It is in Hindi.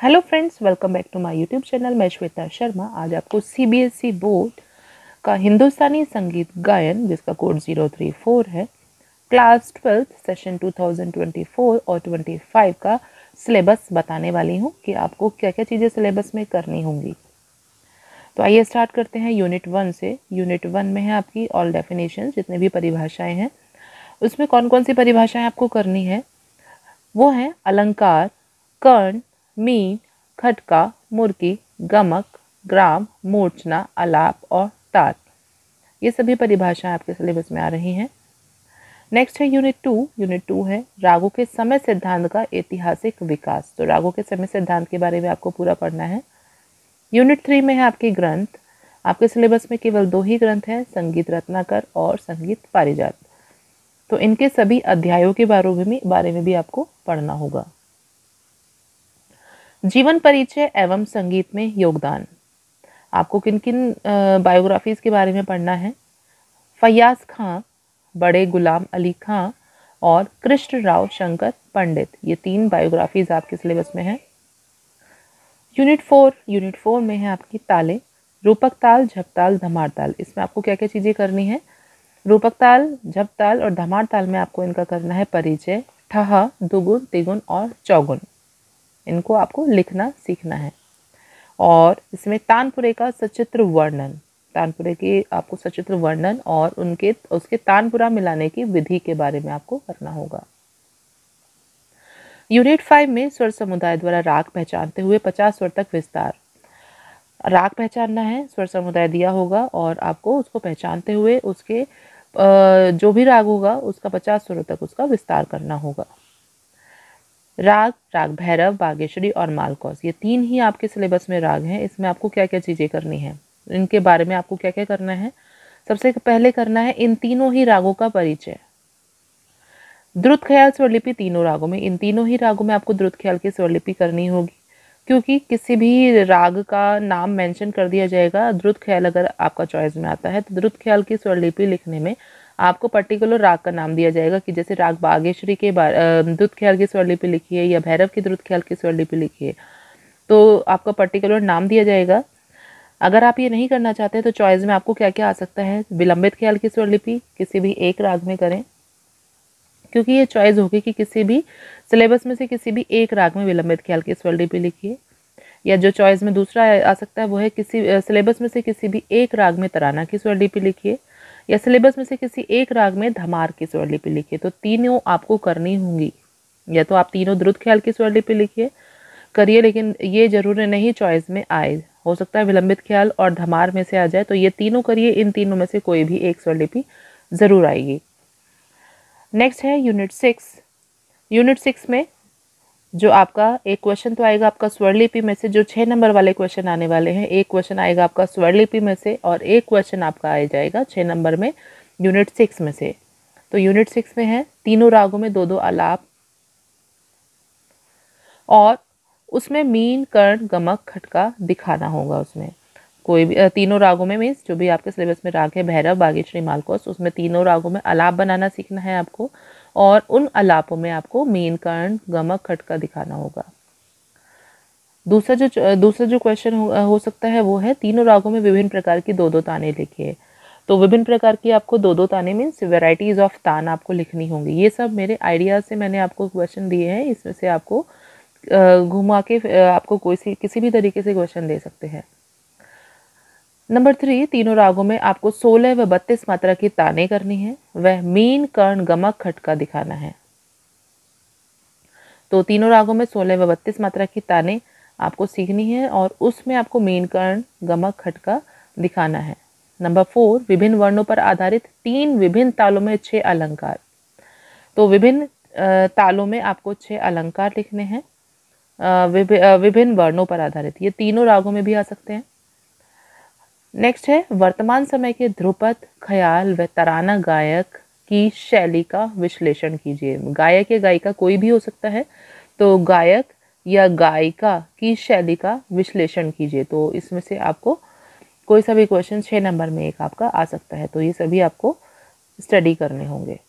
Hello friends, welcome back to my YouTube channel. मैं श्वेता शर्मा आज आपको सीबीएसई बोर्ड का हिंदुस्तानी संगीत गायन, जिसका कोड 034 है, क्लास 12 सेशन 2024 और 25 का सिलेबस बताने वाली हूँ कि आपको क्या क्या चीज़ें सिलेबस में करनी होंगी। तो आइए स्टार्ट करते हैं यूनिट 1 से। यूनिट 1 में है आपकी ऑल डेफिनेशन, जितने भी परिभाषाएं हैं उसमें कौन कौन सी परिभाषाएं आपको करनी है वो है अलंकार, कर्ण, मीन, खटका, मुर्की, गमक, ग्राम, मूर्छना, आलाप और ताल। ये सभी परिभाषाएं आपके सिलेबस में आ रही हैं। नेक्स्ट है यूनिट 2। यूनिट 2 है रागों के समय सिद्धांत का ऐतिहासिक विकास। तो रागों के समय सिद्धांत के बारे में आपको पूरा पढ़ना है। यूनिट 3 में है आपके ग्रंथ। आपके सिलेबस में केवल 2 ही ग्रंथ हैं, संगीत रत्नाकर और संगीत पारिजात। तो इनके सभी अध्यायों के बारे में भी आपको पढ़ना होगा। जीवन परिचय एवं संगीत में योगदान। आपको किन किन बायोग्राफीज के बारे में पढ़ना है? फैयाज खां, बड़े गुलाम अली खां और कृष्ण राव शंकर पंडित, ये 3 बायोग्राफीज आपके सिलेबस में है। यूनिट 4 में है आपकी ताले, रूपक ताल, झपताल, धमार ताल। इसमें आपको क्या क्या चीज़ें करनी है? रूपक ताल, झप ताल और धमार ताल में आपको इनका करना है परिचय, ठहा, दुगुन, तिगुन और चौगुन। इनको आपको लिखना सीखना है। और इसमें तानपुरे का सचित्र वर्णन, तानपुरे के आपको सचित्र वर्णन और उसके तानपुरा मिलाने की विधि के बारे में आपको करना होगा। यूनिट 5 में स्वर समुदाय द्वारा राग पहचानते हुए 50 स्वर तक विस्तार। राग पहचानना है, स्वर समुदाय दिया होगा और आपको उसको पहचानते हुए उसके जो भी राग होगा उसका 50 स्वरों तक उसका विस्तार करना होगा। राग भैरव, बागेश्वरी और मालकौस, ये 3 ही आपके सिलेबस में राग हैं। इसमें आपको क्या क्या चीज़ें करनी है, इनके बारे में आपको क्या क्या करना है? सबसे पहले करना है इन तीनों ही रागों का परिचय। द्रुत ख्याल स्वरलिपि तीनों रागों में, इन तीनों ही रागों में आपको द्रुत ख्याल की स्वरलिपि करनी होगी, क्योंकि किसी भी राग का नाम मेंशन कर दिया जाएगा। द्रुत ख्याल अगर आपका चॉइस में आता है तो द्रुत ख्याल की स्वरलिपि लिखने में आपको पर्टिकुलर राग का नाम दिया जाएगा कि जैसे राग बागेश्वरी के द्रुत ख्याल की स्वरलिपि लिखिए या भैरव की द्रुत ख्याल की स्वरलिपि लिखिए, तो आपका पर्टिकुलर नाम दिया जाएगा। अगर आप ये नहीं करना चाहते तो चॉइस में आपको क्या क्या आ सकता है? विलंबित ख्याल की स्वरलिपि किसी भी एक राग में करें, क्योंकि ये चॉइस होगी कि किसी भी सिलेबस में से किसी भी एक राग में विलंबित ख्याल की स्वरलिपि लिखिए। या जो चॉइस में दूसरा आ सकता है वो है किसी सिलेबस में से किसी भी एक राग में तराना की स्वरलिपि लिखिए, या सिलेबस में से किसी एक राग में धमार की स्वरलिपि लिखिए। तो तीनों आपको करनी होंगी, या तो आप तीनों द्रुत ख्याल की स्वरलिपि लिखिए करिए, लेकिन ये जरूरी नहीं चॉइस में आए, हो सकता है विलंबित ख्याल और धमार में से आ जाए। तो ये तीनों करिए, इन तीनों में से कोई भी एक स्वरलिपि जरूर आएगी। नेक्स्ट है यूनिट 6। यूनिट 6 में जो आपका एक क्वेश्चन तो आएगा आपका स्वरलिपि में से, जो 6 नंबर वाले क्वेश्चन आने वाले हैं। एक क्वेश्चन आएगा आपका स्वरलिपि में से और एक क्वेश्चन आपका आ जाएगा 6 नंबर में यूनिट 6 में से। तो यूनिट 6 में है तीनों रागों में 2-2 आलाप, और उसमें मीन, कर्ण, गमक, खटका दिखाना होगा। उसमें कोई भी तीनों रागों में मीन्स जो भी आपके सिलेबस में राग है, भैरव, बागेश्वरी, मालकौस, उसमें तीनों रागों में आलाप बनाना सीखना है आपको, और उन आलापों में आपको मीन, कर्ण, गमक, खटका दिखाना होगा। दूसरा जो क्वेश्चन हो सकता है वो है तीनों रागों में विभिन्न प्रकार की 2-2 ताने लिखिए। तो विभिन्न प्रकार की आपको 2-2 ताने मीन्स वेराइटीज ऑफ तान आपको लिखनी होंगी। ये सब मेरे आइडियाज से मैंने आपको क्वेश्चन दिए हैं, इसमें से आपको घुमा के आपको किसी भी तरीके से क्वेश्चन दे सकते हैं। नंबर 3, तीनों रागों में आपको 16 व 32 मात्रा की ताने करनी है, वह मीन, कर्ण, गमक, खटका दिखाना है। तो तीनों रागों में 16 व 32 मात्रा की ताने आपको सीखनी है और उसमें आपको मीन, कर्ण, गमक, खटका दिखाना है। नंबर 4, विभिन्न वर्णों पर आधारित 3 विभिन्न तालों में 6 अलंकार। तो विभिन्न तालों में आपको 6 अलंकार लिखने हैं, विभिन्न वर्णों पर आधारित। ये तीनों रागों में भी आ सकते हैं। नेक्स्ट है वर्तमान समय के ध्रुपद, ख्याल व तराना गायक की शैली का विश्लेषण कीजिए। गायक या गायिका कोई भी हो सकता है, तो गायक या गायिका की शैली का विश्लेषण कीजिए। तो इसमें से आपको कोई सा भी क्वेश्चन 6 नंबर में एक आपका आ सकता है, तो ये सभी आपको स्टडी करने होंगे।